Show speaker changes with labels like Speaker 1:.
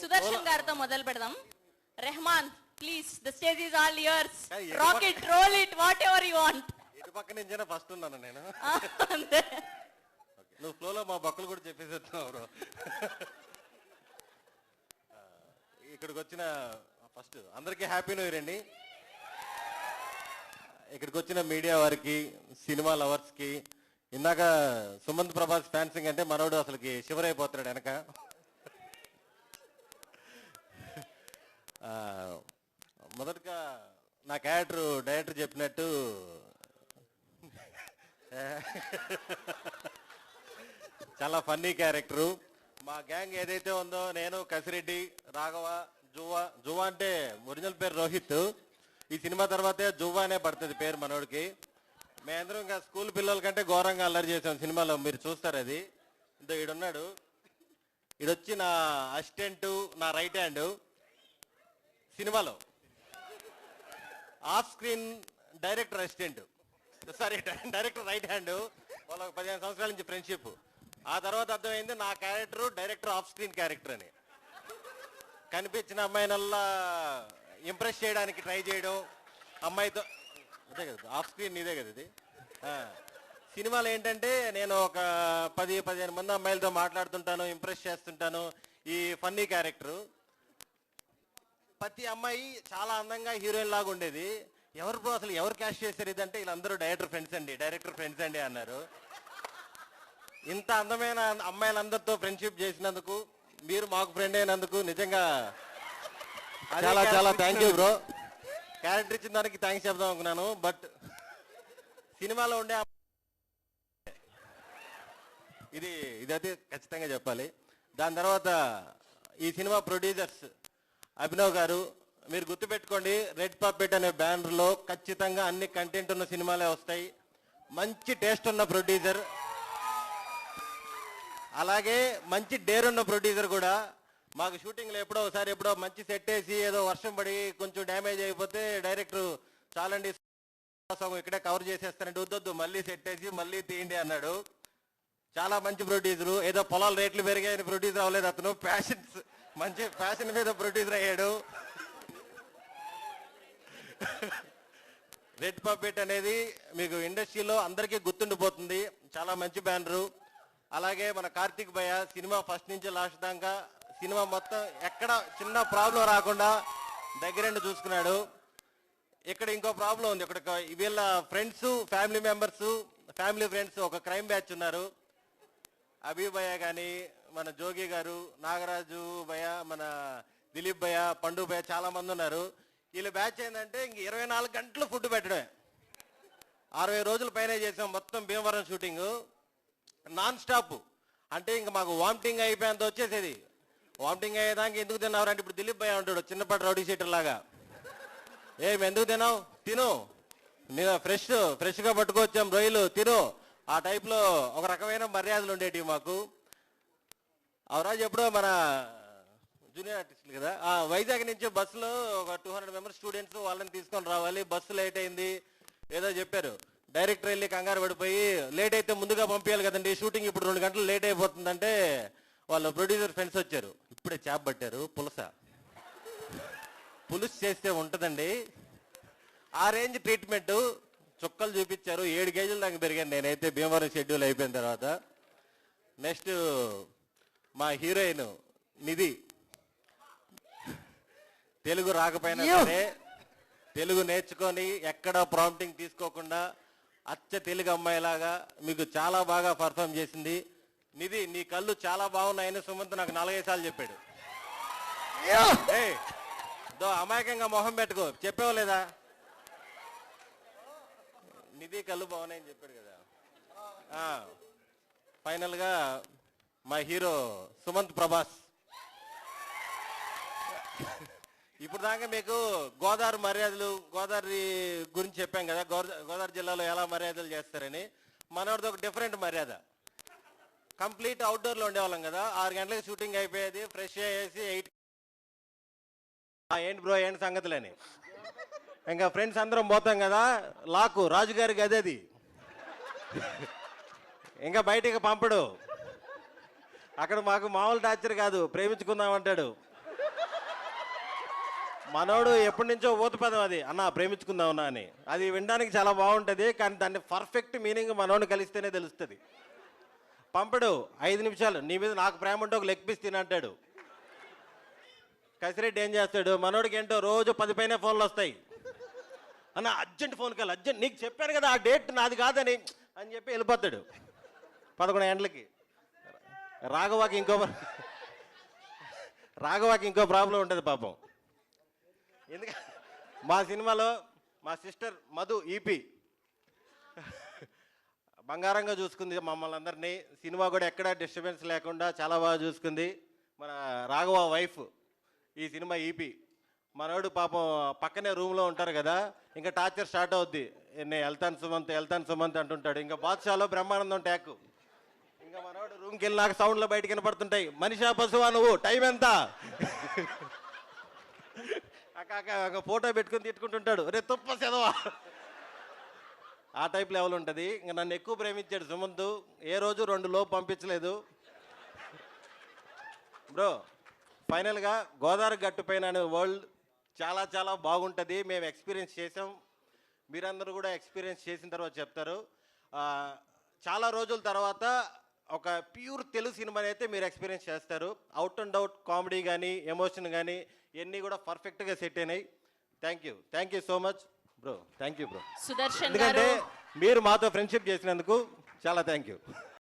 Speaker 1: సుదర్శన్ గారితో మొదలు పెడదాం. Rahman please, the stage is all yours. Rock it, roll it, whatever you want.
Speaker 2: ఇటు పక్క నుంచి ఫస్ట్ ఉన్నాను నేను.
Speaker 1: అంతే.
Speaker 2: నువ్వు ఫ్లోలో మా బక్కలు కూడా చెప్పేసేస్తున్నావు బ్రో. ఇక్కడికి వచ్చిన ఫస్ట్ అందరికీ హ్యాపీ న్యూ ఇయర్ అండి. ఇక్కడికి వచ్చిన మీడియా వారికి, సినిమా లవర్స్కి, ఇందాక సుమంత్ ప్రభాస్ ఫ్యాన్సింగ్ అంటే మనోడు అసలుకి షివర్ అయిపోతున్నాడు వెనక. మొదటగా నా క్యారెక్టర్ డైరెక్టర్ చెప్పినట్టు చాలా ఫన్నీ క్యారెక్టరు. మా గ్యాంగ్ ఏదైతే ఉందో, నేను, కసిరెడ్డి, రాఘవ, జువా అంటే ఒరిజినల్ పేరు రోహిత్. ఈ సినిమా తర్వాతే జువ్వా అనే పడుతుంది పేరు మనోడికి. మేమందరం ఇంకా స్కూల్ పిల్లల కంటే ఘోరంగా అల్లరి చేసాం సినిమాలో, మీరు చూస్తారు అది. ఇంతో ఈడున్నాడు, ఈడొచ్చి నా అసిస్టెంట్, నా రైట్ హ్యాండ్ సినిమాలో. Off screen director assistant, sorry director right hand. వాళ్ళకి 15 సంవత్సరాల నుంచి ఫ్రెండ్షిప్. ఆ తర్వాత అర్థమైంది నా character director off screen character అని. కనిపించిన అమ్మాయినల్లా ఇంప్రెస్ చేయడానికి ట్రై చేయడం, అమ్మాయితో. అదే కదా ఆఫ్ స్క్రీన్, ఇదే కదా ఇది. సినిమాలో ఏంటంటే నేను ఒక 10-15 మంది అమ్మాయిలతో మాట్లాడుతుంటాను, ఇంప్రెస్ చేస్తుంటాను. ఈ ఫన్నీ క్యారెక్టరు. ప్రతి అమ్మాయి చాలా అందంగా హీరోయిన్ లాగా ఉండేది. ఎవరు బ్రో అసలు ఎవరు క్యాష్ చేశారు ఇదంటే, వీళ్ళందరూ డైరెక్టర్ ఫ్రెండ్స్ అండి అన్నారు. ఇంత అందమైన అమ్మాయిలందరితో ఫ్రెండ్షిప్ చేసినందుకు, మీరు మాకు ఫ్రెండ్ అయినందుకు నిజంగా చాలా చాలా థ్యాంక్ యూ బ్రో. క్యారెక్టర్ ఇచ్చిన దానికి థ్యాంక్స్ చెప్దాం అనుకున్నాను, బట్ సినిమాలో ఉండే ఇదైతే ఖచ్చితంగా చెప్పాలి. దాని తర్వాత ఈ సినిమా ప్రొడ్యూసర్స్ అభినవ్ గారు, మీరు గుర్తుపెట్టుకోండి, రెడ్ పప్పెట్ అనే బ్యానర్లో ఖచ్చితంగా అన్ని కంటెంట్ ఉన్న సినిమాలే వస్తాయి. మంచి టేస్ట్ ఉన్న ప్రొడ్యూసర్, అలాగే మంచి డేర్ ఉన్న ప్రొడ్యూసర్ కూడా. మాకు షూటింగ్లో ఎప్పుడో మంచి సెట్ వేసి ఏదో వర్షం పడి కొంచెం డ్యామేజ్ అయిపోతే డైరెక్టర్ చాలండి ఇక్కడే కవర్ చేసేస్తానంటే, వద్దొద్దు మళ్ళీ సెట్ వేసి మళ్ళీ తీయండి అన్నాడు. చాలా మంచి ప్రొడ్యూసరు. ఏదో పొలాల రేట్లు పెరిగాయని ప్రొడ్యూసర్ అవ్వలేదు అతను, మంచి ఫ్యాషన్ మీద ప్రొడ్యూసర్ అయ్యాడు. రెడ్ పప్పెట్ అనేది మీకు ఇండస్ట్రీలో అందరికీ గుర్తుండిపోతుంది. చాలా మంచి బ్యానరు. అలాగే మన కార్తిక్ భయ్య సినిమా ఫస్ట్ నుంచి లాస్ట్ దాకా సినిమా మొత్తం ఎక్కడ చిన్న ప్రాబ్లం రాకుండా దగ్గరండి చూసుకున్నాడు. ఇక్కడ ఇంకో ప్రాబ్లం ఉంది. ఇక్కడ వీళ్ళ friends, family members, family friends ఒక క్రైమ్ బ్యాచ్ ఉన్నారు. అభి భయ్య కానీ, మన జోగి గారు, నాగరాజు భయ్య, మన దిలీప్ భయ్య, పండు భయ్య, చాలా మంది ఉన్నారు. వీళ్ళ బ్యాచ్ ఏంటంటే ఇంక 24 గంటలు ఫుడ్ పెట్టడమే. 60 రోజుల పైన చేసాం మొత్తం భీమవరం షూటింగ్ నాన్ స్టాప్. అంటే ఇంక మాకు వామిటింగ్ అయిపోయేంత వచ్చేసేది. వామిటింగ్ అయ్యేదానికి ఎందుకు తిన్నావు అంటే, ఇప్పుడు దిలీప్ భయ్య ఉంటాడు చిన్నపాటి రౌడీ షీటర్ లాగా, ఏమి ఎందుకు తిన్నావు, తిను, నేను ఫ్రెష్గా పట్టుకొచ్చాం రొయ్యలు, తిను. ఆ టైప్లో ఒక రకమైన మర్యాదలు ఉండేటివి మాకు. అవరాజు ఎప్పుడో మన జూనియర్ ఆర్టిస్టులు కదా, వైజాగ్ నుంచి బస్సులో ఒక 200 మెంబర్స్ స్టూడెంట్స్, వాళ్ళని తీసుకొని రావాలి, బస్సు లేట్ అయింది ఏదో చెప్పారు. డైరెక్టర్ వెళ్ళి కంగారు పడిపోయి, లేట్ అయితే ముందుగా పంపించాలి కదండి, షూటింగ్ ఇప్పుడు 2 గంటలు లేట్ అయిపోతుందంటే వాళ్ళ ప్రొడ్యూసర్ ఫ్రెండ్స్ వచ్చారు. ఇప్పుడే చేప పట్టారు, పులుసు చేస్తే ఉంటుందండి. ఆ రేంజ్ ట్రీట్మెంట్, చుక్కలు చూపించారు. 7 కేజీల దాకా పెరిగాను నేనైతే భీమవరం షెడ్యూల్ అయిపోయిన తర్వాత. నెక్స్ట్ మా హీరోయిన్ నిధి, తెలుగు రాకపోయినా సరే తెలుగు నేర్చుకొని ఎక్కడ ప్రాంప్టింగ్ తీసుకోకుండా అచ్చ తెలుగు అమ్మాయిలాగా మీకు చాలా బాగా పర్ఫామ్ చేసింది. నిధి, నీ కళ్ళు చాలా బాగున్నాయని సుమంత్ నాకు 4-5 సార్లు చెప్పాడు. అమాయకంగా మొహం పెట్టుకో, చెప్పావు లేదా? నిధి కళ్ళు బాగున్నాయని చెప్పాడు కదా. ఫైనల్గా మా హీరో సుమంత్ ప్రభాస్. ఇప్పుడు దాకా మీకు గోదావరి మర్యాదలు, గోదావరి గురించి చెప్పాం కదా, గోదావరి జిల్లాలో ఎలా మర్యాదలు చేస్తారని. మనోడిది ఒక డిఫరెంట్ మర్యాద. కంప్లీట్ అవుట్డోర్లో ఉండేవాళ్ళం కదా, 6 గంటలకు షూటింగ్ అయిపోయేది, ఫ్రెష్ అయ్యేసి 8 ఏంటి బ్రో ఏంటి సంగతులని ఇంకా ఫ్రెండ్స్ అందరం పోతాం కదా, లాకు రాజుగారి గది ఇంకా బయటికి పంపడు. అక్కడ మాకు మామూలు టార్చర్ కాదు, ప్రేమించుకుందామంటాడు. మనోడు ఎప్పటి నుంచో ఊతపదం అది అన్న ప్రేమించుకుందామన్నా అని. అది వినడానికి చాలా బాగుంటుంది, కానీ దాన్ని పర్ఫెక్ట్ మీనింగ్ మనోడిని కలిస్తేనే తెలుస్తుంది. పంపడు 5 నిమిషాలు నీ మీద నాకు ప్రేమ ఉంటే ఒక లెగ్ పీస్ తినంటాడు. కసిరెడ్డి ఏం చేస్తాడు, మనోడికి ఏంటో రోజు 10 పైన ఫోన్లు వస్తాయి. అన్న అర్జెంట్ ఫోన్ కాల్, అర్జెంట్, నీకు చెప్పాను కదా ఆ డేట్ నాది కాదని అని చెప్పి వెళ్ళిపోతాడు 11 గంటలకి. రాఘవాకి ఇంకో ప్రాబ్లం ఉంటుంది పాపం. ఎందుకంటే మా సినిమాలో మా సిస్టర్ మధు ఈపీ బంగారంగా చూసుకుంది మమ్మల్ని అందరినీ. సినిమా కూడా ఎక్కడ డిస్టర్బెన్స్ లేకుండా చాలా బాగా చూసుకుంది. మన రాఘవ వైఫ్ ఈ సినిమా ఈపీ. మనోడు పాపం పక్కనే రూమ్లో ఉంటారు కదా, ఇంకా టార్చర్ స్టార్ట్ అవుద్ది. నేను వెళ్తాను సుమంత్ అంటుంటాడు. ఇంకా బాద్షాలో బ్రహ్మానందం ట్యాక్. ఇంకా మనోడు రూమ్కి వెళ్ళినాక సౌండ్లో బయటకు వినపడుతుంటాయి, మనిషా పశువా నువ్వు, టైం ఎంత అక్క ఫోటో పెట్టుకుని తిట్టుకుంటుంటాడు, రే తుప్ప చదవా. ఆ టైప్ లెవెల్ ఉంటుంది. ఇంకా నన్ను ఎక్కువ ప్రేమించాడు సుమంత్, ఏ రోజు 2 లోపు పంపించలేదు. బ్రో ఫైనల్గా గోదావరి గట్టు పైన అనే వరల్డ్ చాలా చాలా బాగుంటుంది. మేము ఎక్స్పీరియన్స్ చేసాం, మీరందరూ కూడా ఎక్స్పీరియన్స్ చేసిన తర్వాత చెప్తారు. చాలా రోజుల తర్వాత ఒక ప్యూర్ తెలుగు సినిమాని అయితే మీరు ఎక్స్పీరియన్స్ చేస్తారు. అవుట్ అండ్ అవుట్ కామెడీ కానీ ఎమోషన్ కానీ ఇవన్నీ కూడా పర్ఫెక్ట్గా సెట్ అయినాయి. Thank you so much bro. Thank you bro.
Speaker 1: Sudarshan
Speaker 2: ఎందుకంటే
Speaker 1: గారు
Speaker 2: మీరు మాతో ఫ్రెండ్షిప్ చేసినందుకు చాలా థ్యాంక్ యూ.